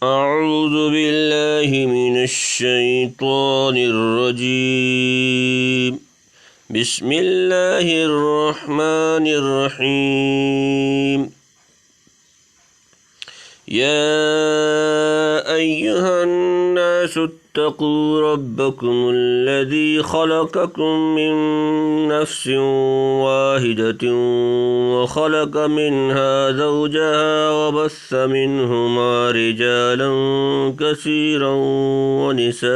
أعوذ بالله من الشيطان الرجيم. بسم الله الرحمن الرحيم. يا أيها الناس اتقوا ربكم الذي خلقكم من نفس واحدة وخلق منها زوجها وبث منهما رجالا كثيرا ونساء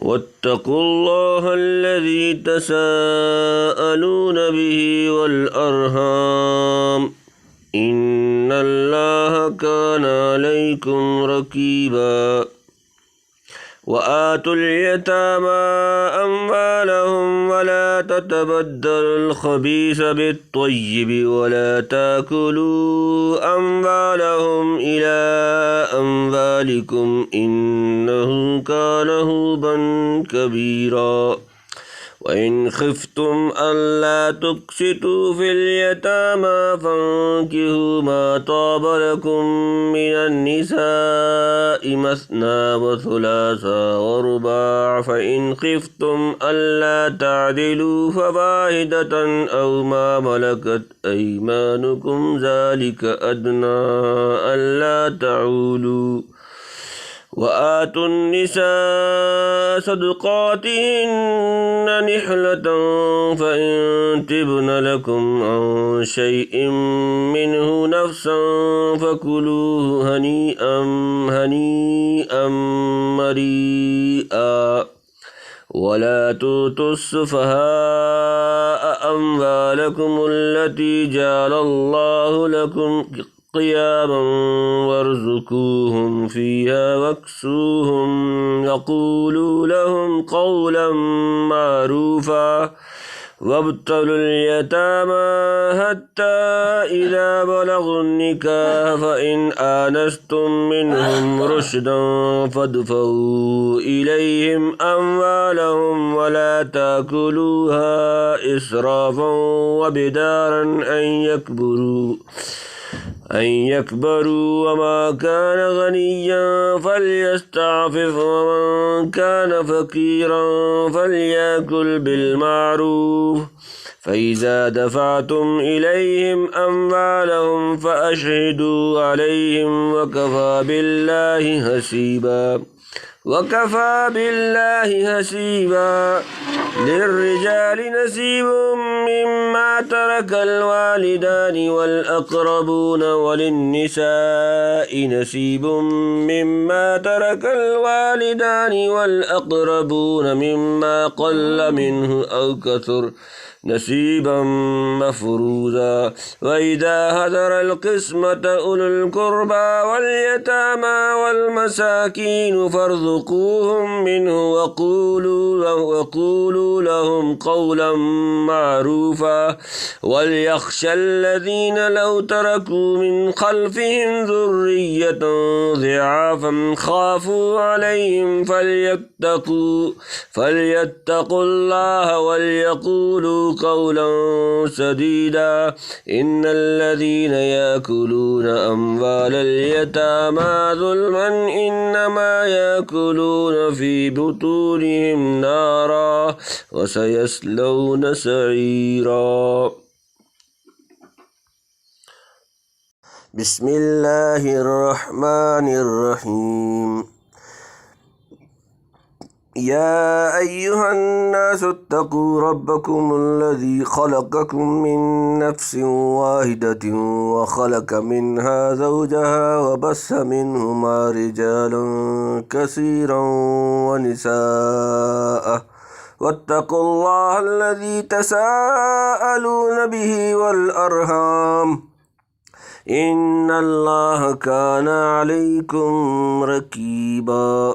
واتقوا الله الذي تساءلون به والأرحام إن الله كان عليكم رقيبا. وآتوا اليتامى أموالهم ولا تتبدلوا الخبيث بالطيب ولا تأكلوا أموالهم إلى أموالكم إنه كان هوبا كبيرا. وإن خفتم ألا تقسطوا في اليتامى فانكحوا ما طاب لكم من النساء مثنى وثلاث ورباع فإن خفتم ألا تعدلوا فواحدة أو ما ملكت أيمانكم ذلك أدنى ألا تعولوا. وآتوا النساء صدقاتهن نحلة فإن تبن لكم عن شيء منه نفسا فكلوه هنيئا مريئا. ولا تؤتوا السفهاء أموالكم التي جعل الله لكم قياما وارزقوهم فيها واكسوهم وقولوا لهم قولا معروفا. وابتلوا اليتامى حتى إذا بلغوا النكاح فإن آنستم منهم رشدا فادفعوا إليهم أموالهم ولا تأكلوها إسرافا وبدارا أن يكبروا وما كان غنيا فليستعفف ومن كان فقيرا فليأكل بالمعروف. فإذا دفعتم إليهم أموالهم فأشهدوا عليهم وكفى بالله حسيبا. للرجال نصيب مما ترك الوالدان والأقربون وللنساء نصيب مما ترك الوالدان والأقربون مما قل منه أو كثر نصيبا مفروضا. وإذا حضر القسمة أولو القربى واليتامى والمساكين فارزقوهم منه وقولوا لهم قولا معروفا. وليخشى الذين لو تركوا من خلفهم ذرية ضعافا خافوا عليهم فليتقوا الله وليقولوا قولا سديدا. إن الذين يأكلون أموال اليتامى ظلما إنما يأكلون في بطونهم نارا وسيصلون سعيرا. بسم الله الرحمن الرحيم. يا أيها الناس اتقوا ربكم الذي خلقكم من نفس واحدة وخلق منها زوجها وبث منهما رجالا كثيرا ونساء واتقوا الله الذي تساءلون به والأرحام إن الله كان عليكم رقيبا.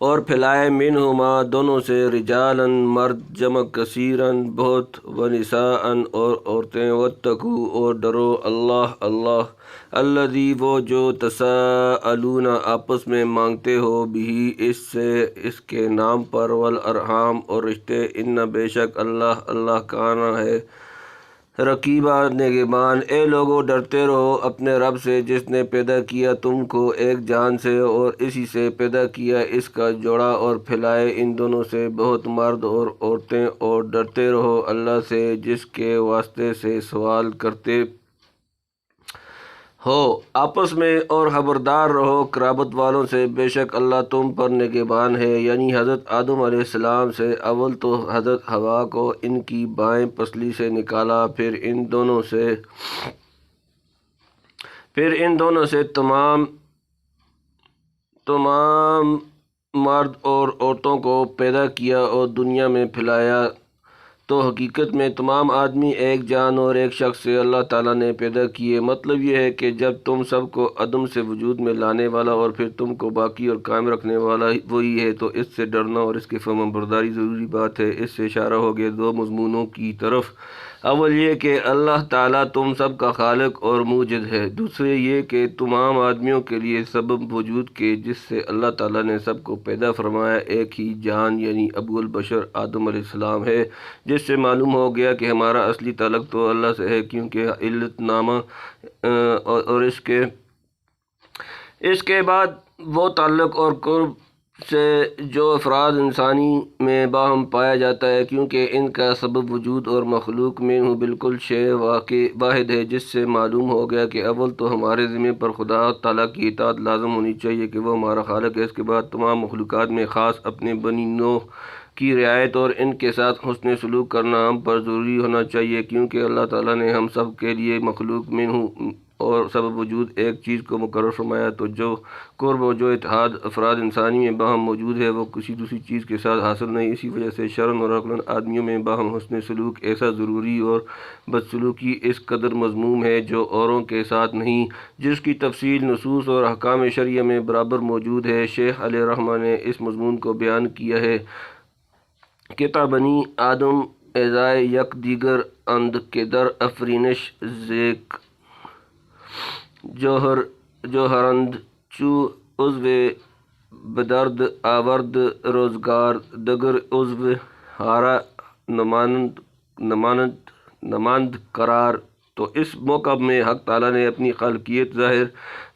اور پھیلائے منہما دونوں سے رجالاً مرد جمع کثیراً بہت و نساءً اور عورتیں واتقو اور ڈرو اللہ الذی وہ جو تساءلون آپس میں مانگتے ہو بھی اس سے اس کے نام پر والارحام اور رشتے ان بے شک اللہ کانا ہے رقیبہ نگہبان۔ اے لوگو ڈرتے رہو اپنے رب سے جس نے پیدا کیا تم کو ایک جان سے اور اسی سے پیدا کیا اس کا جوڑا اور پھیلائے ان دونوں سے بہت مرد اور عورتیں اور ڈرتے رہو اللہ سے جس کے واسطے سے سوال کرتے ہو آپس میں اور خبردار رہو قرابت والوں سے بے شک اللہ تم پر نگہبان ہے۔ یعنی حضرت آدم علیہ السلام سے اول تو حضرت حوا کو ان کی بائیں پسلی سے نکالا پھر ان دونوں سے تمام مرد اور عورتوں کو پیدا کیا اور دنیا میں پھیلایا تو حقیقت میں تمام آدمی ایک جان اور ایک شخص سے اللہ تعالیٰ نے پیدا کیے۔ مطلب یہ ہے کہ جب تم سب کو عدم سے وجود میں لانے والا اور پھر تم کو باقی اور قائم رکھنے والا وہی ہے تو اس سے ڈرنا اور اس کی فرمانبرداری ضروری بات ہے۔ اس سے اشارہ ہو گیا دو مضمونوں کی طرف، اول یہ کہ اللہ تعالیٰ تم سب کا خالق اور موجد ہے، دوسرے یہ کہ تمام آدمیوں کے لیے سبب وجود کے جس سے اللہ تعالیٰ نے سب کو پیدا فرمایا ایک ہی جان یعنی ابو البشر آدم علیہ السلام ہے، جس سے معلوم ہو گیا کہ ہمارا اصلی تعلق تو اللہ سے ہے کیونکہ علت نامہ اور اس کے بعد وہ تعلق اور قرب سے جو افراد انسانی میں باہم پایا جاتا ہے کیونکہ ان کا سبب وجود اور مخلوق میں بالکل شے واحد ہے، جس سے معلوم ہو گیا کہ اول تو ہمارے ذمہ پر خدا تعالیٰ کی اطاعت لازم ہونی چاہیے کہ وہ ہمارا خالق ہے، اس کے بعد تمام مخلوقات میں خاص اپنے بنی نوح کی رعایت اور ان کے ساتھ حسن سلوک کرنا ہم پر ضروری ہونا چاہیے کیونکہ اللہ تعالیٰ نے ہم سب کے لیے مخلوق میں اور سبب وجود ایک چیز کو مقرر فرمایا، تو جو قرب و جو اتحاد افراد انسانی میں باہم موجود ہے وہ کسی دوسری چیز کے ساتھ حاصل نہیں، اسی وجہ سے شرعاً اور عقلاً آدمیوں میں باہم حسن سلوک ایسا ضروری اور بدسلوکی اس قدر مذموم ہے جو اوروں کے ساتھ نہیں، جس کی تفصیل نصوص اور احکام شرعیہ میں برابر موجود ہے۔ شیخ علیہ الرحمہ نے اس مضمون کو بیان کیا ہے کہ تا بنی آدم اعضائے یک دیگر اند کے در افرینش زیک جوہرند چو عضو بدرد آورد روزگار دگر عضو ہارا نماند قرار۔ تو اس موقع میں حق تعالیٰ نے اپنی خالقیت ظاہر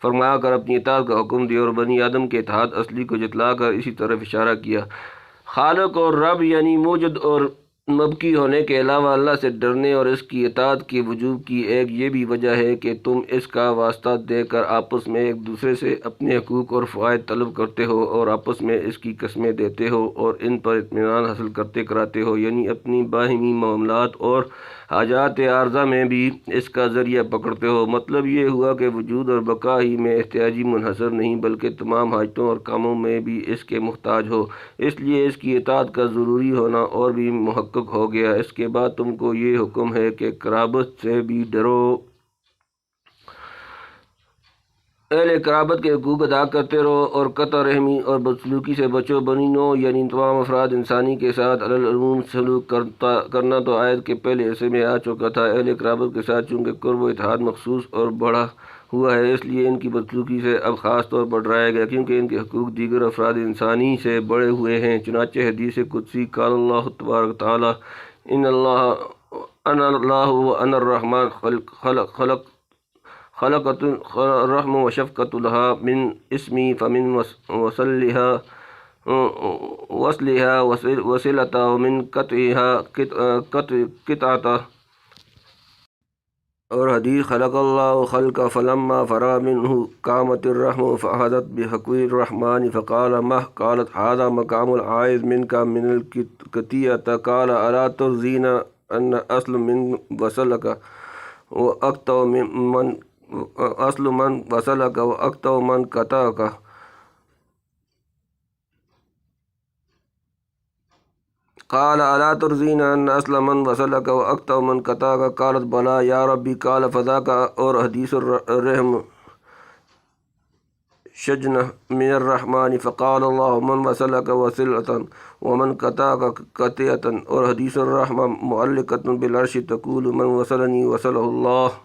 فرما کر اپنی اطاعت کا حکم دیا اور بنی آدم کے اتحاد اصلی کو جتلا کر اسی طرف اشارہ کیا۔ خالق اور رب یعنی موجد اور مبقی ہونے کے علاوہ اللہ سے ڈرنے اور اس کی اطاعت کے وجوب کی ایک یہ بھی وجہ ہے کہ تم اس کا واسطہ دے کر آپس میں ایک دوسرے سے اپنے حقوق اور فوائد طلب کرتے ہو اور آپس میں اس کی قسمیں دیتے ہو اور ان پر اطمینان حاصل کرتے کراتے ہو، یعنی اپنی باہمی معاملات اور حاجات عارضہ میں بھی اس کا ذریعہ پکڑتے ہو۔ مطلب یہ ہوا کہ وجود اور بقا ہی میں احتیاجی منحصر نہیں بلکہ تمام حاجتوں اور کاموں میں بھی اس کے محتاج ہو، اس لیے اس کی اطاعت کا ضروری ہونا اور بھی محقق ہو گیا۔ اس کے بعد تم کو یہ حکم ہے کہ قرابت سے بھی ڈرو، اہل قرابت کے حقوق ادا کرتے رہو اور قطع رحمی اور بدسلوکی سے بچو۔ بنی نوح یعنی تمام افراد انسانی کے ساتھ علی العموم سلوک کرنا تو آیت کے پہلے حصے میں آ چکا تھا۔ اہل قرابت کے ساتھ چونکہ قرب و اتحاد مخصوص اور بڑھا ہوا ہے اس لیے ان کی بدسلوکی سے اب خاص طور پر ڈرایا گیا کیونکہ ان کے حقوق دیگر افراد انسانی سے بڑھے ہوئے ہیں۔ چنانچہ حدیث قدسی قال اللہ تبارک تعالیٰ انا اللہ وانا الرحمن خلقت الرحم وشفقت لها من اسمی فمن وصلها وصلتا ومن قطعها قطعتا۔ اور حدیث خلق اللہ خلق فلما فرغ منہ قامت الرحم فأخذت بحقوق الرحمن فقال مہ قالت هذا مقام العائذ منك من القطيعة قال ألا ترضين أن أصل من وصلك وأقطع من اصل من وصلك واقطع من قطعك۔ قال الا ترضين ان اصل من وصلك واقطع من قطعك قالت بلى يا ربي قال فذاك۔ اور حدیث الرحم شجنة من الرحمن فقال الله من وصلك وصلة ومن قطعك قطيعة، اور حدیث الرحمہ معلقة بالعرش تقول من وصلني وصله اللہ۔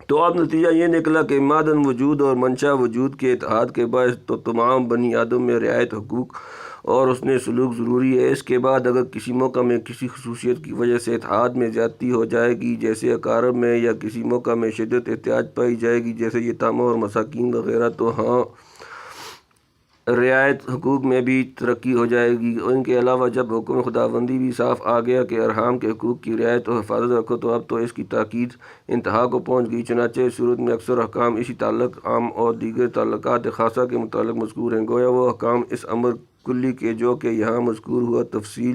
تو اب نتیجہ یہ نکلا کہ معدن وجود اور منشا وجود کے اتحاد کے باعث تو تمام بنی آدم میں رعایت حقوق اور اس نے سلوک ضروری ہے۔ اس کے بعد اگر کسی موقع میں کسی خصوصیت کی وجہ سے اتحاد میں زیادتی ہو جائے گی، جیسے اقارب میں، یا کسی موقع میں شدت احتیاج پائی جائے گی جیسے یتامہ اور مساکین وغیرہ، تو ہاں رعایت حقوق میں بھی ترقی ہو جائے گی۔ اور ان کے علاوہ جب حکم خداوندی بھی صاف آ گیا کہ ارحام کے حقوق کی رعایت و حفاظت رکھو، تو اب تو اس کی تاکید انتہا کو پہنچ گئی۔ چنانچہ اس صورت میں اکثر احکام اسی تعلق عام اور دیگر تعلقات خاصہ کے متعلق مذکور ہیں، گویا وہ احکام اس امر کلی کے جو کہ یہاں مذکور ہوا تفصیل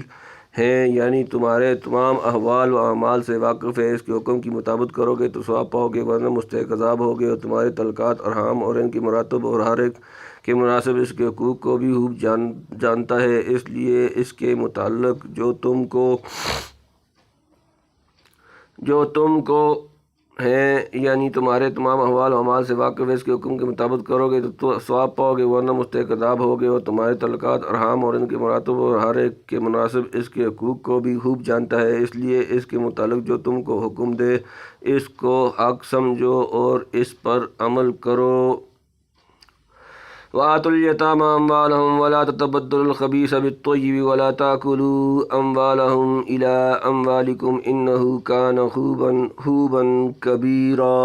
ہیں، یعنی تمہارے تمام احوال و اعمال سے واقف ہے۔ اس کے حکم کی مطابقت کرو گے تو ثواب پاؤ گے، ورنہ مستحق عذاب ہوگے۔ اور تمہارے تعلقات ارحام اور ان کے مراتب اور ہر ایک کے مناسب اس کے حقوق کو بھی خوب جانتا ہے، اس لیے اس کے متعلق جو تم کو ہیں، یعنی تمہارے تمام احوال و اعمال سے واقف ہے، اس کے حکم کی مطابقت کرو گے تو ثواب پاؤ گے، ورنہ مستحق عذاب ہوگے۔ اور تمہارے تعلقات ارحام اور ان کے مراتب اور ہر ایک کے مناسب اس کے حقوق کو بھی خوب جانتا ہے، اس لیے اس کے متعلق جو تم کو حکم دے اس کو حق سمجھو اور اس پر عمل کرو۔ وَآتُوا الْيَتَامَى أَمْوَالَهُمْ وَلَا تَتَبَدَّلُوا الْخَبِيثَ بِالطَّيِّبِ وَلَا تَأْكُلُوا أَمْوَالَهُمْ إِلَىٰ أَمْوَالِكُمْ إِنَّهُ كَانَ حُوبًا كَبِيرًا۔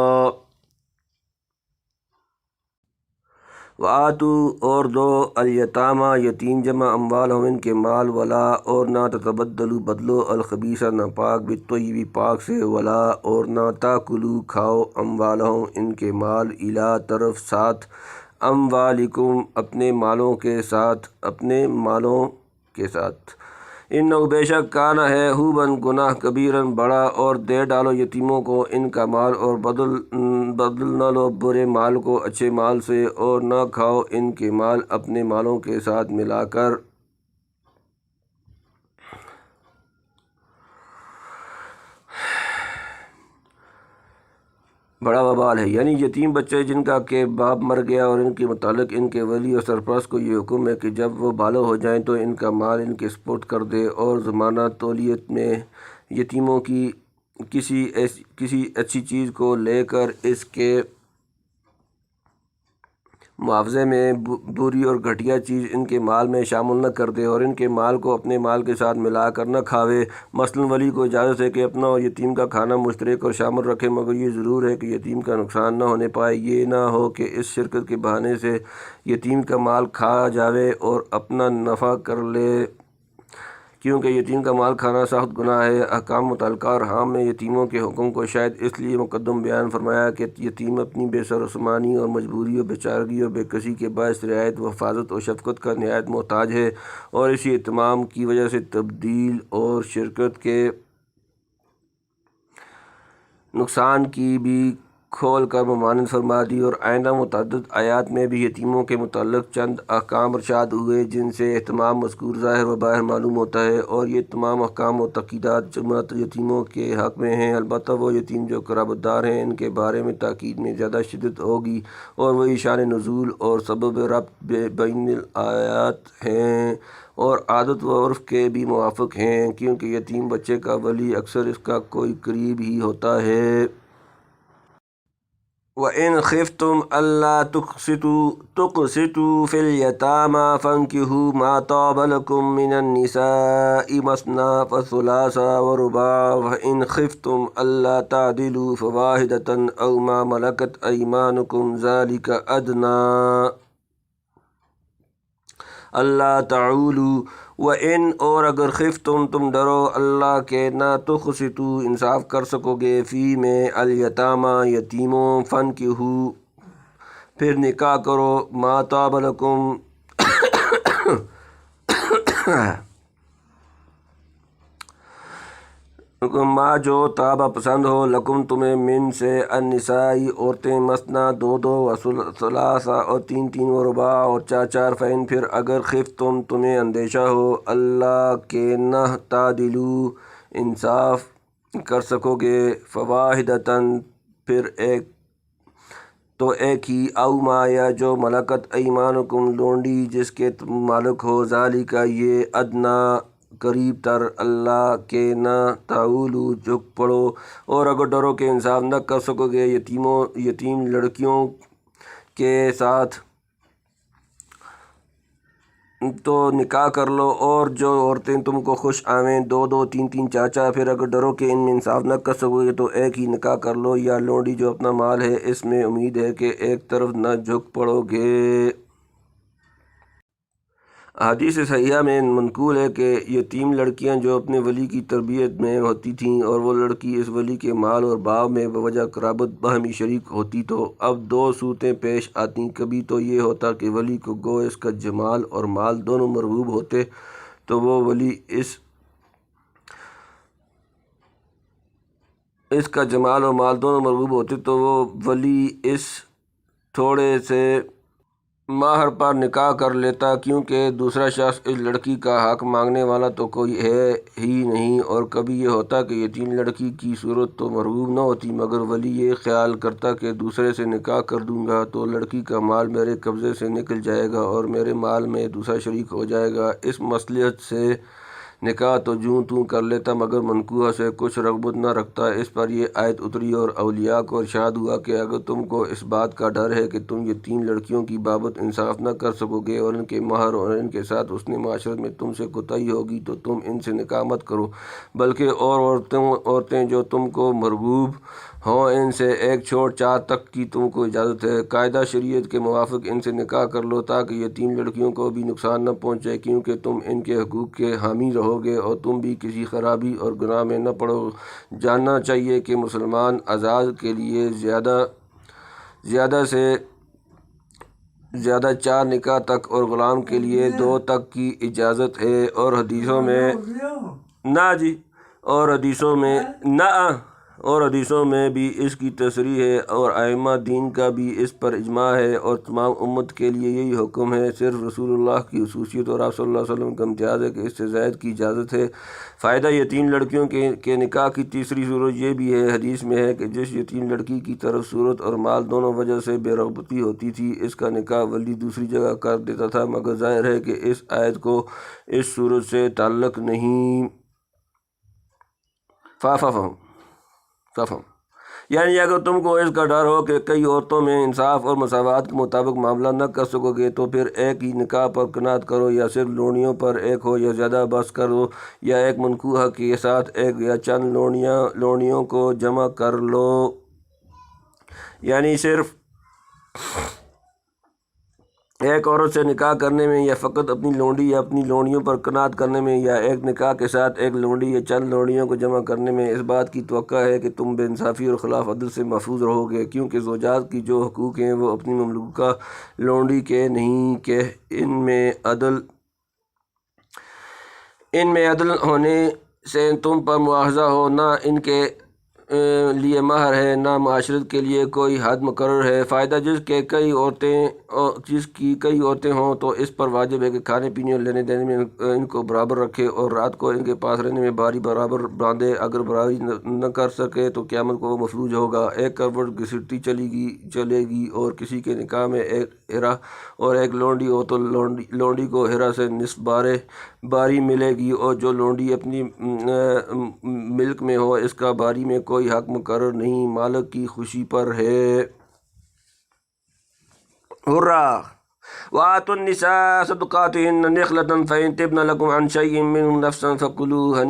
وَآتُوا اور دو الیتامہ یتیم جمع اموالہم ان کے مال، ولا اور نہ تتبدلوا بدلو الخبیث ناپاک بالطیب پاک سے، ولا اور نہ تاکلوا کھاؤ اموالہم ان کے مال، الی طرف ساتھ، اموالکم اپنے مالوں کے ساتھ، انہو بے شک کانا ہے، حوباً گناہ، کبیراً بڑا، اور دے ڈالو یتیموں کو ان کا مال، اور بدل نہ لو برے مال کو اچھے مال سے، اور نہ کھاؤ ان کے مال اپنے مالوں کے ساتھ ملا کر۔ بڑا وبال ہے، یعنی یتیم بچے جن کا کہ باپ مر گیا، اور ان کے متعلق ان کے ولی اور سرپرست کو یہ حکم ہے کہ جب وہ بالغ ہو جائیں تو ان کا مال ان کے سپرد کر دے، اور ضمانہ تولیت میں یتیموں کی کسی اچھی چیز کو لے کر اس کے معاوضے میں بری اور گھٹیا چیز ان کے مال میں شامل نہ کر دے، اور ان کے مال کو اپنے مال کے ساتھ ملا کر نہ کھاوے۔ مثلاً ولی کو اجازت ہے کہ اپنا اور یتیم کا کھانا مشترک اور شامل رکھے، مگر یہ ضرور ہے کہ یتیم کا نقصان نہ ہونے پائے، یہ نہ ہو کہ اس شرکت کے بہانے سے یتیم کا مال کھا جاوے اور اپنا نفع کر لے، کیونکہ یتیم کا مال کھانا سخت گناہ ہے۔ احکام متعلقہ ارحام میں یتیموں کے حکم کو شاید اس لیے مقدم بیان فرمایا کہ یتیم اپنی بے سرسمانی اور مجبوری اور بیچارگی اور بے کسی کے باعث رعایت و حفاظت و شفقت کا نہایت محتاج ہے، اور اسی اہتمام کی وجہ سے تبدیل اور شرکت کے نقصان کی بھی کھول کر ممانعت فرما دی۔ اور آئندہ متعدد آیات میں بھی یتیموں کے متعلق چند احکام ارشاد ہوئے جن سے اہتمام مذکور ظاہر و باہر معلوم ہوتا ہے، اور یہ تمام احکام و تاکیدات یتیموں کے حق میں ہیں۔ البتہ وہ یتیم جو قرابت دار ہیں ان کے بارے میں تاکید میں زیادہ شدت ہوگی، اور وہی شان نزول اور سبب ربط بین الآیات ہیں، اور عادت و عرف کے بھی موافق ہیں، کیونکہ یتیم بچے کا ولی اکثر اس کا کوئی قریب ہی ہوتا ہے۔ وَإِنْ خِفْتُمْ أَلَّا تُقْسِطُوا فِي الْيَتَامَى فَانكِحُوا مَا طَابَ لَكُم مِّنَ النِّسَاءِ مَثْنَىٰ وَثُلَاثَ وَرُبَاعَ، وَإِنْ خِفْتُمْ أَلَّا تَعْدِلُوا فَوَاحِدَةً أَوْ مَا مَلَكَتْ أَيْمَانُكُمْ ذَلِكَ أَدْنَىٰ اللہ تعولوا۔ وَإِنْ اور اگر خفتم تم ڈرو، اللہ کے نہ تقسطوا انصاف کر سکو گے، فی میں الیتامى یتیموں، فانکحوا پھر نکاح کرو، ما طاب لکم ما جو طابہ پسند ہو، لکم تمہیں، من سے النسائی عورتیں، مثنیٰ دو دو، وثلاثہ اور تین تین، ورباع اور چار چار، فإن پھر اگر خفتم تمہیں اندیشہ ہو، اللہ کے نہ تعدلوا انصاف کر سکو گے، فواحدۃ پھر ایک تو ایک ہی، او ما یا جو ملکت ایمانکم لونڈی جس کے تم مالک ہو، ذالکا یہ ادنا قریب تر، اللہ کے نہ تعولو جھک پڑو، اور اگر ڈرو کہ انصاف نہ کر سکو گے یتیم لڑکیوں کے ساتھ تو نکاح کر لو، اور جو عورتیں تم کو خوش آویں، دو دو تین تین چار چار، پھر اگر ڈرو کہ ان میں انصاف نہ کر سکو گے تو ایک ہی نکاح کر لو، یا لونڈی جو اپنا مال ہے اس میں امید ہے کہ ایک طرف نہ جھک پڑو گے۔ حدیث صحیحہ میں منقول ہے کہ یتیم لڑکیاں جو اپنے ولی کی تربیت میں ہوتی تھیں اور وہ لڑکی اس ولی کے مال اور باب میں بوجہ قرابت باہمی شریک ہوتی، تو اب دو صورتیں پیش آتیں۔ کبھی تو یہ ہوتا کہ ولی کو گو اس کا جمال اور مال دونوں مرغوب ہوتے، تو وہ ولی اس کا جمال اور مال دونوں مرغوب ہوتے تو وہ ولی اس تھوڑے سے مہر پر نکاح کر لیتا، کیونکہ دوسرا شخص اس لڑکی کا حق مانگنے والا تو کوئی ہے ہی نہیں۔ اور کبھی یہ ہوتا کہ یتیم لڑکی کی صورت تو مرغوب نہ ہوتی، مگر ولی یہ خیال کرتا کہ دوسرے سے نکاح کر دوں گا تو لڑکی کا مال میرے قبضے سے نکل جائے گا اور میرے مال میں دوسرا شریک ہو جائے گا، اس مصلحت سے نکاح تو جوں توں کر لیتا، مگر منکوحہ سے کچھ رغبت نہ رکھتا۔ اس پر یہ آیت اتری اور اولیاء کو ارشاد ہوا کہ اگر تم کو اس بات کا ڈر ہے کہ تم یتیم لڑکیوں کی بابت انصاف نہ کر سکو گے اور ان کے مہر اور ان کے ساتھ حسن معاشرت میں تم سے کوتاہی ہوگی، تو تم ان سے نکاح مت کرو، بلکہ اور عورتیں جو تم کو مرغوب ہوں ان سے ایک چھوڑ چار تک کی تم کو اجازت ہے، قاعدہ شریعت کے موافق ان سے نکاح کر لو تاکہ یتیم لڑکیوں کو بھی نقصان نہ پہنچے، کیونکہ تم ان کے حقوق کے حامی رہو گے اور تم بھی کسی خرابی اور گناہ میں نہ پڑو۔ جاننا چاہیے کہ مسلمان آزاد کے لیے زیادہ سے زیادہ 4 نکاح تک اور غلام کے لیے 2 تک کی اجازت ہے، اور حدیثوں میں بھی اس کی تصریح ہے، اور ائمہ دین کا بھی اس پر اجماع ہے، اور تمام امت کے لیے یہی حکم ہے۔ صرف رسول اللہ کی خصوصیت اور آپ صلی اللہ علیہ وسلم کا امتیاز ہے کہ اس سے زائد کی اجازت ہے۔ فائدہ یتیم لڑکیوں کے نکاح کی تیسری صورت یہ بھی ہے، حدیث میں ہے کہ جس یتیم لڑکی کی طرف صورت اور مال دونوں وجہ سے بے رغبتی ہوتی تھی، اس کا نکاح ولی دوسری جگہ کر دیتا تھا، مگر ظاہر ہے کہ اس آیت کو اس صورت سے تعلق نہیں۔ فافہم یعنی اگر تم کو اس کا ڈر ہو کہ کئی عورتوں میں انصاف اور مساوات کے مطابق معاملہ نہ کر سکو گے، تو پھر ایک ہی نکاح پر قناعت کرو، یا صرف لونڈیوں پر ایک ہو یا زیادہ بس کرو، یا ایک منکوحہ کے ساتھ ایک یا چند لونڈیوں کو جمع کر لو، یعنی صرف ایک عورت سے نکاح کرنے میں، یا فقط اپنی لونڈی یا اپنی لونڈیوں پر قناعت کرنے میں، یا ایک نکاح کے ساتھ ایک لونڈی یا چند لونڈیوں کو جمع کرنے میں، اس بات کی توقع ہے کہ تم بے انصافی اور خلاف عدل سے محفوظ رہو گے، کیونکہ زوجات کی جو حقوق ہیں وہ اپنی مملوکہ لونڈی کے نہیں کہ ان میں عدل ہونے سے تم پر مواخذہ ہو، نہ ان کے لیے مہر ہے، نہ معاشرت کے لیے کوئی حد مقرر ہے۔ فائدہ جس کی کئی عورتیں ہوں تو اس پر واجب ہے کہ کھانے پینے اور لینے دینے میں ان کو برابر رکھے، اور رات کو ان کے پاس رہنے میں باری برابر باندھے۔ اگر برابری نہ کر سکے تو قیامت کو وہ مفلوج ہوگا۔ ایک کروٹ گھسیٹتی چلے گی، اور کسی کے نکاح میں ایک ہرا اور ایک لونڈی ہو تو لونڈی کو ہرا سے نصف باری ملے گی، اور جو لونڈی اپنی ملک میں ہو اس کا باری میں کوئی حق مقرر نہیں، مالک کی خوشی پر ہے۔ وَآتُوا النِّسَاءَ صَدُقَاتِهِنَّ نِخْلَةً فَإِن طِبْنَ لَكُمْ عَنْ شَيْءٍ مِّنْهُ نَفْسًا فَكُلُوهُ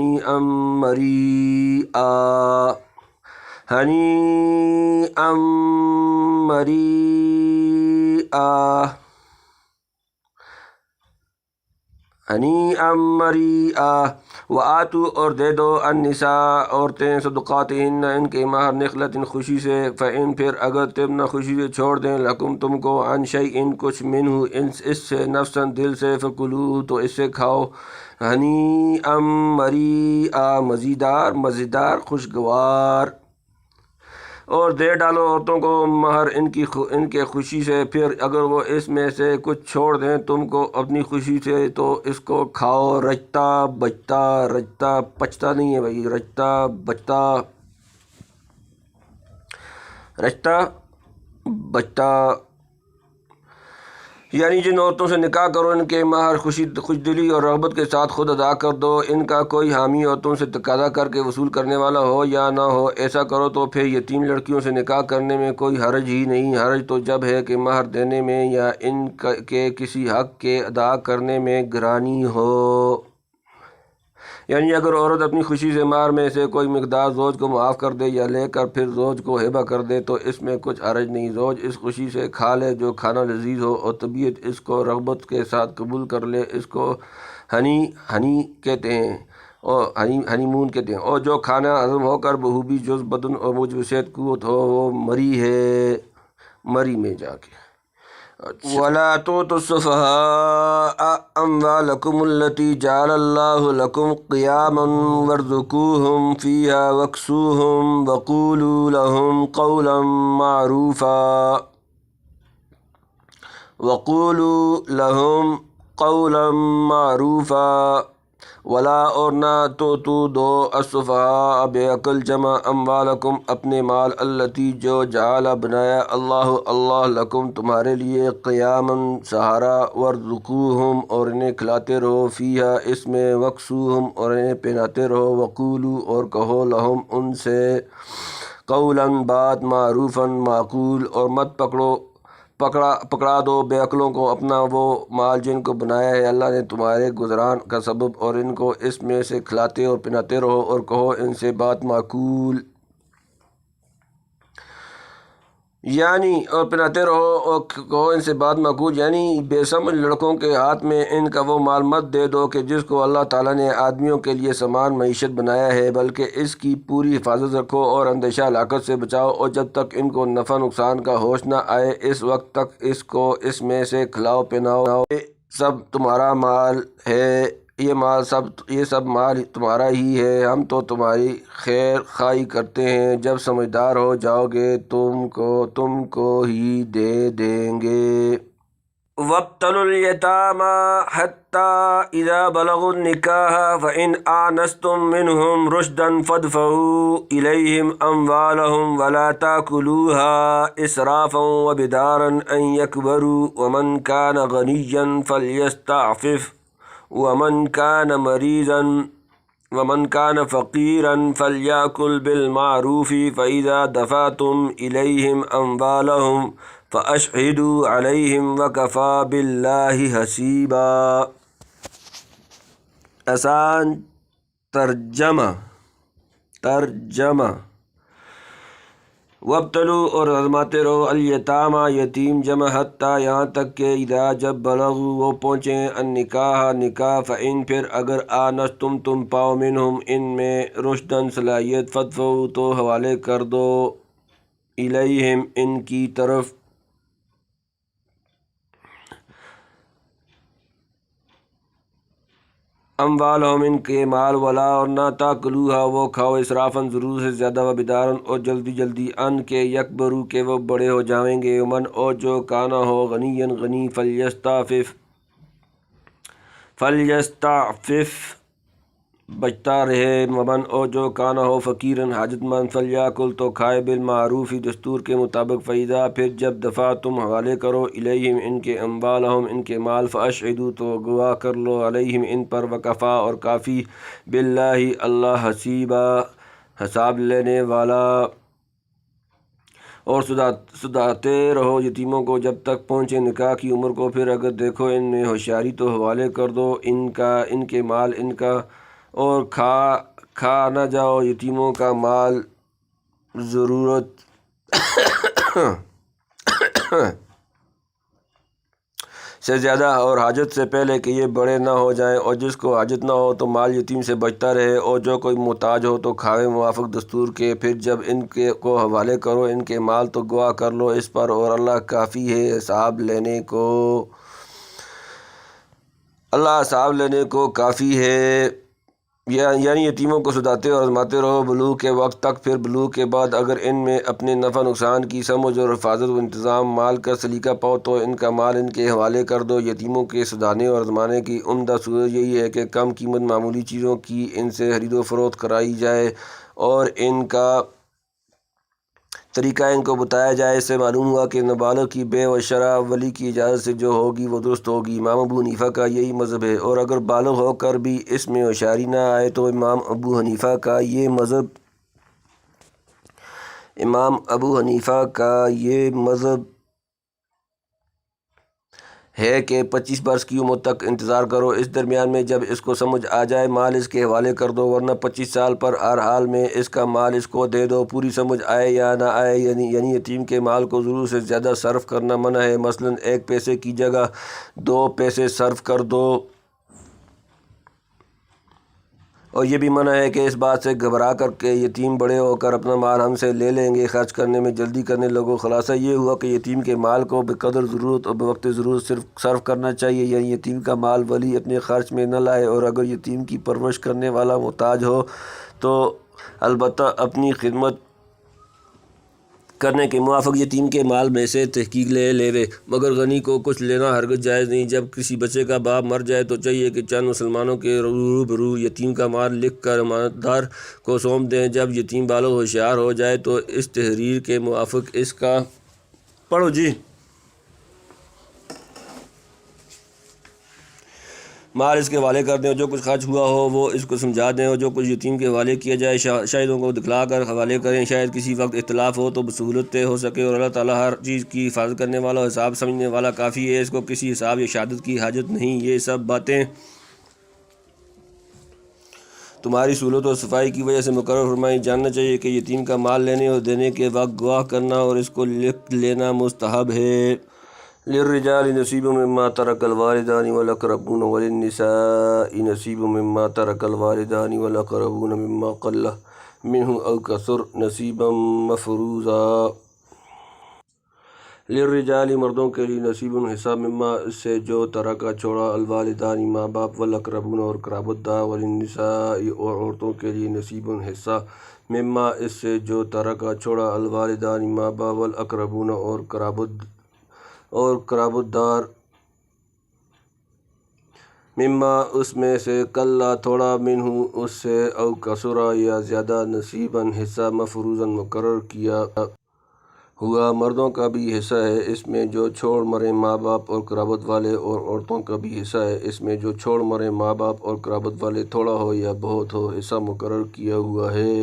هَنِيئًا مَرِيئًا۔ وَآتُوا اور دے دو النِّسَاء عورتیں صدقاتہن ان کے مہر نخلۃ خوشی سے، فإن پھر اگر طبن خوشی سے چھوڑ دیں لکم تم کو عن شیء کچھ منہ اس سے نفسا دل سے، فکلوہ تو اس سے کھاؤ، ہنیئا مریئا مزیدار خوشگوار، اور دے ڈالو عورتوں کو مہر ان کے خوشی سے، پھر اگر وہ اس میں سے کچھ چھوڑ دیں تم کو اپنی خوشی سے تو اس کو کھاؤ، رچتا پچتا نہیں ہے بھائی، رچتا بچتا، یعنی جن عورتوں سے نکاح کرو ان کے مہر خوش دلی اور رغبت کے ساتھ خود ادا کر دو، ان کا کوئی حامی عورتوں سے تقاضا کر کے وصول کرنے والا ہو یا نہ ہو، ایسا کرو تو پھر یتیم لڑکیوں سے نکاح کرنے میں کوئی حرج ہی نہیں۔ حرج تو جب ہے کہ مہر دینے میں یا ان کے کسی حق کے ادا کرنے میں گرانی ہو، یعنی اگر عورت اپنی خوشی سے مہر میں سے کوئی مقدار زوج کو معاف کر دے یا لے کر پھر زوج کو ہبہ کر دے تو اس میں کچھ حرج نہیں۔ زوج اس خوشی سے کھا لے جو کھانا لذیذ ہو اور طبیعت اس کو رغبت کے ساتھ قبول کر لے، اس کو ہنی کہتے ہیں اور ہنی مون کہتے ہیں، اور جو کھانا ہضم ہو کر بخوبی جز بدن اور موجب صحت قوت ہو وہ مری ہے، مری میں جا کے۔ وَلَا تُؤْتُوا السُّفَهَاءَ أَمْوَالَكُمُ الَّتِي جَعَلَ اللَّهُ لَكُمْ قِيَامًا وَارْزُقُوهُمْ فِيهَا وَاكْسُوهُمْ وَقُولُوا لَهُمْ قَوْلًا مَّعْرُوفًا ولا اور نہ تو دو السفہاء بے عقل جمع اموالکم اپنے مال التی جو جعل بنایا اللہ لکم تمہارے لیے قیامً سہارا، وارزقوہم اور انہیں کھلاتے رہو، فیہا اس میں، وکسوہم اور انہیں پہناتے رہو، وقولو اور کہو لہم ان سے، قولاً بات، معروفاً معقول، اور مت پکڑا دو بے عقلوں کو اپنا وہ مال جن کو بنایا ہے اللہ نے تمہارے گزران کا سبب، اور ان کو اس میں سے کھلاتے اور پہناتے رہو اور کہو ان سے بات معقول، یعنی اور پہناتے رہو اور کہو ان سے بات معقول، یعنی بے سمجھ لڑکوں کے ہاتھ میں ان کا وہ مال مت دے دو کہ جس کو اللہ تعالیٰ نے آدمیوں کے لیے سامان معیشت بنایا ہے، بلکہ اس کی پوری حفاظت رکھو اور اندیشہ ہلاکت سے بچاؤ، اور جب تک ان کو نفع نقصان کا ہوش نہ آئے اس وقت تک اس کو اس میں سے کھلاؤ پہناؤ، یہ سب تمہارا مال ہے، یہ سب مال تمہارا ہی ہے، ہم تو تمہاری خیر خواہی کرتے ہیں، جب سمجھدار ہو جاؤ گے تم کو ہی دے دیں گے۔ وَابْتَلُوا الْيَتَامَىٰ حَتَّىٰ إِذَا بَلَغُوا النِّكَاحَ فَإِنْ آنَسْتُم مِّنْهُمْ رُشْدًا فَادْفَعُوا إِلَيْهِمْ أَمْوَالَهُمْ وَلَا تَأْكُلُوهَا إِسْرَافًا وَبِدَارًا أَن يَكْبَرُوا، وَمَنْ كَانَ غَنِيًّا فَلْيَسْتَعْفِفْ وَمَنْ كَانَ فَقِيرًا فَلْيَأْكُلْ بِالْمَعْرُوفِ فَإِذَا دَفَعْتُمْ إِلَيْهِمْ أَمْوَالَهُمْ فَأَشْهِدُوا عَلَيْهِمْ وَكَفَى بِاللَّهِ حَسِيبًا۔ آسان ترجمہ وابتلوا اور آزماتے رہو الیتامى یتیم جمع حتیٰ یہاں تک کہ اذا جب بلغوا وہ پہنچیں النکاح نکاح، فإن پھر اگر آنستم تم پاؤ منہم ان میں رشدن صلاحیت، فادفعوا تو حوالے کر دو الیہم ان کی طرف، اموالہم ان کے مال، ولا اور نہ تاکلوہا وہ کھاؤ اسرافاً ضرور سے زیادہ، و بدارن اور جلدی ان کے یکبرو کہ وہ بڑے ہو جائیں گے، ومن اور جو کانا ہو غنیًا غنی، فلیستعفف بچتا رہے، ومن اور جو کانا ہو فقیراً حاجت مند، فلیاکل تو کھائے، بالمعروف دستور کے مطابق، فإذا پھر جب دفع تم حوالے کرو الیہم ان کے اموالہم ان کے مال، فاشہدوا تو گواہ کر لو علیہم ان پر، وکفیٰ اور کافی، باللہ اللہ حسیبا حساب لینے والا، اور سداتے رہو یتیموں کو جب تک پہنچے نکاح کی عمر کو، پھر اگر دیکھو ان میں ہوشیاری تو حوالے کر دو ان کے مال ان کا، اور کھا نہ جاؤ یتیموں کا مال ضرورت سے زیادہ اور حاجت سے پہلے کہ یہ بڑے نہ ہو جائیں، اور جس کو حاجت نہ ہو تو مال یتیم سے بچتا رہے، اور جو کوئی محتاج ہو تو کھاوے موافق دستور کے، پھر جب ان کو حوالے کرو ان کے مال تو گواہ کر لو اس پر، اور اللہ کافی ہے حساب لینے کو کافی ہے، یعنی یتیموں کو سداتے اور آزماتے رہو بلوغ کے وقت تک، پھر بلوغ کے بعد اگر ان میں اپنے نفع نقصان کی سمجھ اور حفاظت و انتظام مال کا سلیقہ پاؤ تو ان کا مال ان کے حوالے کر دو۔ یتیموں کے سدانے اور آزمانے کی عمدہ صورت یہی ہے کہ کم قیمت معمولی چیزوں کی ان سے خرید و فروخت کرائی جائے، اور ان کا طریقہ ان کو بتایا جائے۔ اس سے معلوم ہوا کہ نابالغ کی بیع و شرح ولی کی اجازت سے جو ہوگی وہ درست ہوگی۔ امام ابو حنیفہ کا یہی مذہب ہے، اور اگر بالغ ہو کر بھی اس میں ہوشیاری نہ آئے تو امام ابو حنیفہ کا یہ مذہب ہے کہ 25 برس کی عمر تک انتظار کرو، اس درمیان میں جب اس کو سمجھ آ جائے مال اس کے حوالے کر دو، ورنہ 25 سال پر ہر حال میں اس کا مال اس کو دے دو، پوری سمجھ آئے یا نہ آئے۔ یعنی یتیم کے مال کو ضرورت سے زیادہ صرف کرنا منع ہے، مثلا 1 پیسے کی جگہ 2 پیسے صرف کر دو، اور یہ بھی منع ہے کہ اس بات سے گھبرا کر کے یتیم بڑے ہو کر اپنا مال ہم سے لے لیں گے، خرچ کرنے میں جلدی کرنے لگو۔ خلاصہ یہ ہوا کہ یتیم کے مال کو بقدر ضرورت اور بوقت ضرورت صرف کرنا چاہیے، یعنی یتیم کا مال ولی اپنے خرچ میں نہ لائے، اور اگر یتیم کی پرورش کرنے والا محتاج ہو تو البتہ اپنی خدمت کرنے کے موافق یتیم کے مال میں سے تحقیق لے، مگر غنی کو کچھ لینا ہرگز جائز نہیں۔ جب کسی بچے کا باپ مر جائے تو چاہیے کہ چند مسلمانوں کے روبرو یتیم کا مال لکھ کر امانتدار کو سونپ دیں۔ جب یتیم بالغ ہوشیار ہو جائے تو اس تحریر کے موافق اس کا مال اس کے حوالے کر دیں، اور جو کچھ خرچ ہوا ہو وہ اس کو سمجھا دیں، اور جو کچھ یتیم کے حوالے کیا جائے شاہدوں کو دکھلا کر حوالے کریں، شاید کسی وقت اختلاف ہو تو بسہولت طے ہو سکے، اور اللہ تعالیٰ ہر چیز کی حفاظت کرنے والا اور حساب سمجھنے والا کافی ہے، اس کو کسی حساب یا شہادت کی حاجت نہیں۔ یہ سب باتیں تمہاری سہولت اور صفائی کی وجہ سے مقرر فرمائی۔ جاننا چاہیے کہ یتیم کا مال لینے اور دینے کے وقت گواہ کرنا اور اس کو لکھ لینا مستحب ہے۔ للرجال نصیب مما ترک الوالدان والاقربون وللنساء نصیب مما ترک الوالدان والاقربون مما قل منہ او کثر نصیبا مفروضا۔ للرجال مردوں کے لیے نصیب حصہ مما اس سے جو ترکہ چھوڑا الوالدان ماں باپ والاقربون اور قرابت دار، وللنساء اور عورتوں کے لیے نصیب حصہ مما اس سے جو ترکہ چھوڑا الوالدان ماں باپ والاقربون اور قرابت دار، مما اس میں سے کلا تھوڑا، منہ اس سے، او کثرا یا زیادہ، نصیباً حصہ، مفروضاً مقرر کیا ہوا۔ مردوں کا بھی حصہ ہے اس میں جو چھوڑ مرے ماں باپ اور قرابت والے، اور عورتوں کا بھی حصہ ہے اس میں جو چھوڑ مرے ماں باپ اور قرابت والے، تھوڑا ہو یا بہت ہو، حصہ مقرر کیا ہوا ہے۔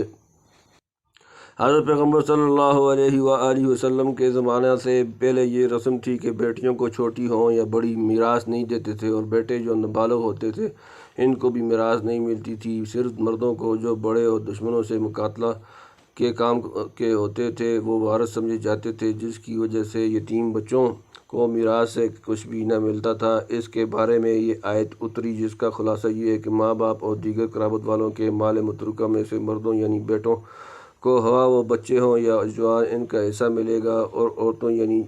حضرت پیغمبر صلی اللہ علیہ وآلہ وسلم کے زمانہ سے پہلے یہ رسم تھی کہ بیٹیوں کو چھوٹی ہوں یا بڑی میراث نہیں دیتے تھے، اور بیٹے جو نابالغ ہوتے تھے ان کو بھی میراث نہیں ملتی تھی۔ صرف مردوں کو جو بڑے اور دشمنوں سے مقاتلہ کے کام کے ہوتے تھے وہ وارث سمجھے جاتے تھے، جس کی وجہ سے یتیم بچوں کو میراث سے کچھ بھی نہ ملتا تھا۔ اس کے بارے میں یہ آیت اتری، جس کا خلاصہ یہ ہے کہ ماں باپ اور دیگر قرابت والوں کے مال متروکہ میں سے مردوں یعنی بیٹوں کو، ہوا وہ بچے ہوں یا جوان، ان کا حصہ ملے گا، اور عورتوں یعنی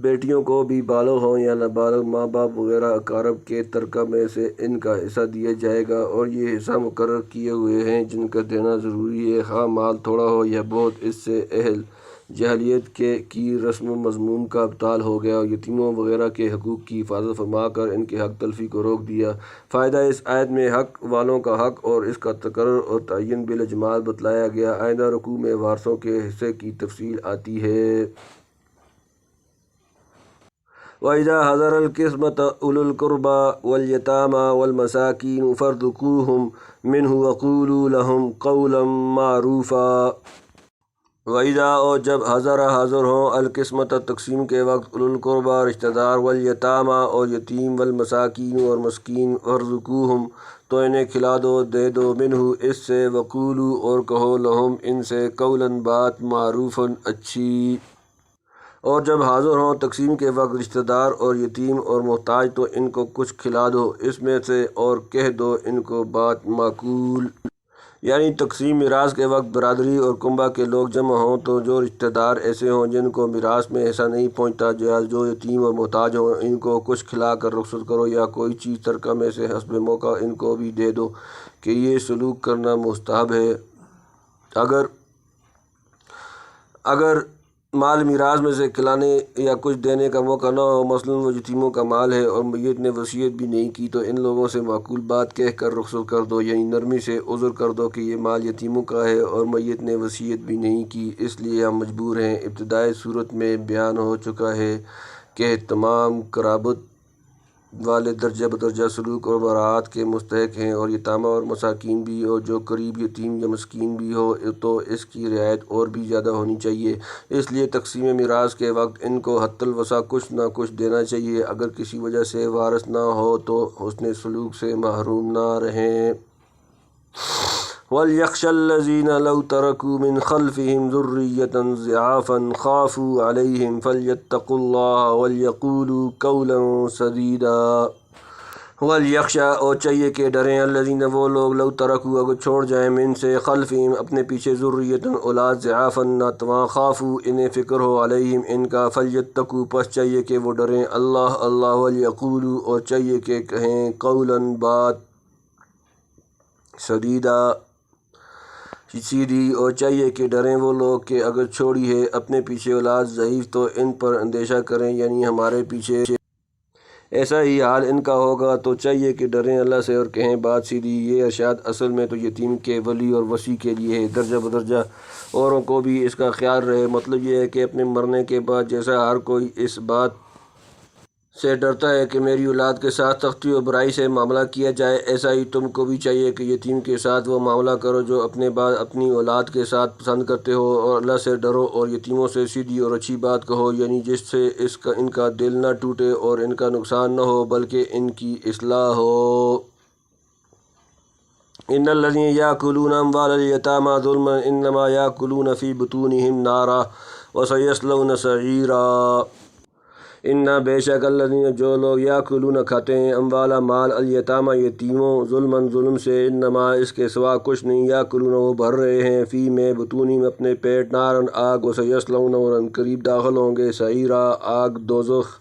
بیٹیوں کو بھی بالغ ہوں یا نابالغ، ماں باپ وغیرہ اقارب کے ترکہ میں سے ان کا حصہ دیا جائے گا، اور یہ حصہ مقرر کیے ہوئے ہیں جن کا دینا ضروری ہے، خواہ مال تھوڑا ہو یا بہت۔ اس سے اہل جاہلیت کی رسم و مضمون کا ابطال ہو گیا، اور یتیموں وغیرہ کے حقوق کی حفاظت فرما کر ان کے حق تلفی کو روک دیا۔ فائدہ اس آیت میں حق والوں کا حق اور اس کا تقرر اور تعین بالاجمال بتلایا گیا۔ آئندہ رکوع میں وارثوں کے حصے کی تفصیل آتی ہے۔ وَإِذَا حَضَرَ الْقِسْمَةَ أُولُو الْقُرْبَى وَالْيَتَامَى وَالْمَسَاكِينُ فَارْزُقُوهُم مِّنْهُ وَقُولُوا لَهُمْ قَوْلًا مَّعْرُوفًا۔ وَإِذَا اور جب حاضر ہوں القسمۃ تقسیم کے وقت، اولو القربیٰ رشتہ دار، والیتامى اور یتیم، والمساکین اور مسکین، فارزقوہم تو انہیں کھلا دو، دے دو، منہ اس سے، وقولوا اور کہو، لہم ان سے، قولاً بات، معروفاً اچھی۔ اور جب حاضر ہوں تقسیم کے وقت رشتہ دار اور یتیم اور محتاج تو ان کو کچھ کھلا دو اس میں سے، اور کہہ دو ان کو بات معقول۔ یعنی تقسیم میراث کے وقت برادری اور کنبہ کے لوگ جمع ہوں تو جو رشتہ دار ایسے ہوں جن کو میراث میں حصہ نہیں پہنچتا، جو یتیم اور محتاج ہوں، ان کو کچھ کھلا کر رخصت کرو، یا کوئی چیز ترکہ میں سے حسب موقع ان کو بھی دے دو، کہ یہ سلوک کرنا مستحب ہے۔ اگر مال میراث میں سے کھلانے یا کچھ دینے کا موقع نہ ہو، مثلاً وہ یتیموں کا مال ہے اور میت نے وصیت بھی نہیں کی، تو ان لوگوں سے معقول بات کہہ کر رخصت کر دو، یعنی نرمی سے عذر کر دو کہ یہ مال یتیموں کا ہے اور میت نے وصیت بھی نہیں کی، اس لیے ہم مجبور ہیں۔ ابتدائی صورت میں بیان ہو چکا ہے کہ تمام قرابت والے درجہ بدرجہ سلوک اور مراعات کے مستحق ہیں، اور یتامہ اور مساکین بھی، اور جو قریب یتیم یا مسکین بھی ہو تو اس کی رعایت اور بھی زیادہ ہونی چاہیے۔ اس لیے تقسیم میراث کے وقت ان کو حتی الوسع کچھ نہ کچھ دینا چاہیے، اگر کسی وجہ سے وارث نہ ہو تو حسن سلوک سے محروم نہ رہیں۔ وَلْيَخْشَ الَّذِينَ لَوْ تَرَكُوا مِنْ خَلْفِهِمْ ذُرِّيَّةً ضِعَافًا خَافُوا عَلَيْهِمْ فَلْيَتَّقُوا اللَّهَ وَلْيَقُولُوا قَوْلًا سَدِيدًا۔ وَلْيَخْشَ اور چاہیے کہ ڈریں، الَّذِينَ وہ لوگ، لَوْ تَرَكُوا اگر چھوڑ جائیں، مِن سے خَلْفِهِمْ اپنے پیچھے، ذُرِّيَّةً اولاد، ضِعَافًا ناتواں، خَافُوا انہیں فکر ہو، عَلَيْهِمْ ان کا، فَلْيَتَّقُوا پس چاہیے کہ وہ ڈریں اللہ، وَلْيَقُولُوا اور چاہیے کہ کہیں، قَوْلًا بات، سَدِيدًا سیدھی، اور چاہیے کہ ڈریں وہ لوگ کہ اگر چھوڑی ہے اپنے پیچھے اولاد ضعیف تو ان پر اندیشہ کریں، یعنی ہمارے پیچھے ایسا ہی حال ان کا ہوگا، تو چاہیے کہ ڈریں اللہ سے اور کہیں بات سیدھی۔ یہ ارشاد اصل میں تو یتیم کے ولی اور وصی کے لیے ہے، درجہ بدرجہ اوروں کو بھی اس کا خیال رہے۔ مطلب یہ ہے کہ اپنے مرنے کے بعد جیسا ہر کوئی اس بات سے ڈرتا ہے کہ میری اولاد کے ساتھ سختی اور برائی سے معاملہ کیا جائے، ایسا ہی تم کو بھی چاہیے کہ یتیم کے ساتھ وہ معاملہ کرو جو اپنے بعد اپنی اولاد کے ساتھ پسند کرتے ہو، اور اللہ سے ڈرو اور یتیموں سے سیدھی اور اچھی بات کہو، یعنی جس سے ان کا دل نہ ٹوٹے اور ان کا نقصان نہ ہو بلکہ ان کی اصلاح ہو۔ ان الذین یاکلون اموال الیتامی ظلما انما یاکلون فی بطونہم نارا وسیصلون سعیرا۔ ان بے شک الذین جو لوگ، یاکلون کھاتے ہیں، اموال مال، الیتامی یتیموں، ظلماً ظلم سے، انما اس کے سوا کچھ نہیں، یاکلون وہ بھر رہے ہیں، فی میں بطونہم اپنے پیٹ، ناراً آگ، وسیصلون اور ان قریب داخل ہوں گے، سعیرا آگ دوزخ۔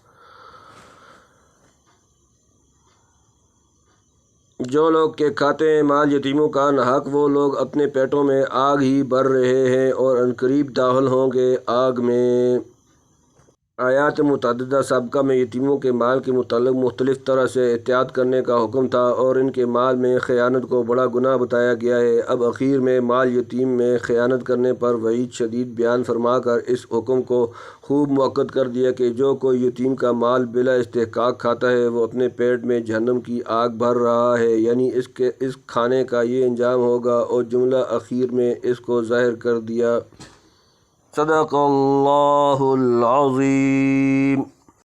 جو لوگ کہ کھاتے ہیں مال یتیموں کا ناحق، وہ لوگ اپنے پیٹوں میں آگ ہی بھر رہے ہیں اور عنقریب داخل ہوں گے آگ میں۔ آیات متعددہ سابقہ میں یتیموں کے مال کے متعلق مختلف طرح سے احتیاط کرنے کا حکم تھا اور ان کے مال میں خیانت کو بڑا گناہ بتایا گیا ہے۔ اب اخیر میں مال یتیم میں خیانت کرنے پر وعید شدید بیان فرما کر اس حکم کو خوب مؤکد کر دیا کہ جو کوئی یتیم کا مال بلا استحقاق کھاتا ہے وہ اپنے پیٹ میں جہنم کی آگ بھر رہا ہے، یعنی اس کھانے کا یہ انجام ہوگا، اور جملہ اخیر میں اس کو ظاہر کر دیا۔ صدق اللہ العظیم۔